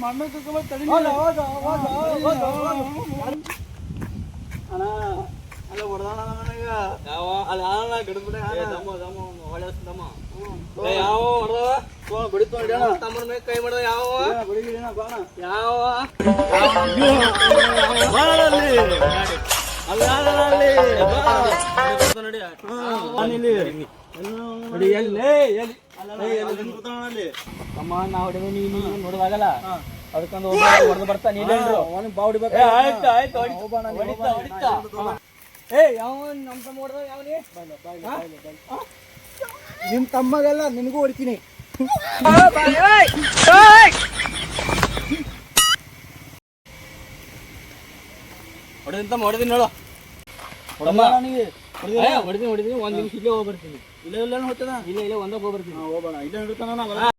ಮಣ್ಣು ತಡಿ ಅಣ್ಣ ಅಲ್ಲ ಹೊಡೆದಾಣ ನನಗ ಯಾವ ಅಲ್ಲಿ ಆಳ ಗಿಡದ ಒಳ್ಳೆ ತಮ್ಮ ಯಾವ ಹೊಡೆದವ ಬಿಡಿತು ಅಣ್ಣ ತಮ್ಮನ ಮೇಲೆ ಕೈ ಮಾಡ್ದ ಯಾವ ಬಿಡಿಗಿಣ ಬಾಣ ಯಾವ ತಮ್ಮ ನಾ ಹೊಡೆದ ನೀನು ನೋಡೋದಾಗಲ್ಲ ಅದಕ್ಕೊಂದು ಹೊಡೆದು ಬರ್ತಾ ನೀನು ಬಾವುಡಿ ಏ ಯಾವ ನಮ್ಮ ತಮ್ಮ ಹೊಡೆದ ಯಾವನೇ ನಿಮ್ ತಮ್ಮಗೆಲ್ಲ ನಿನಗೂ ಹೊಡಿತೀನಿ ಹೊಡೆದಿನಿ ನೋಡು ಹೊಡಿತೀನಿ ಒಂದ್ ನಿಮಿಷ ಇಲ್ಲೇ ಹೋಗ್ಬರ್ತೀನಿ ಇಲ್ಲ ಹೋಗ್ತದ ಇಲ್ಲ ಒಂದಾಗ ಹೋಗ್ಬರ್ತೀನಿ ಹೋಗೋಣ ಇಲ್ಲೇ ಹಿಡಿತಾನ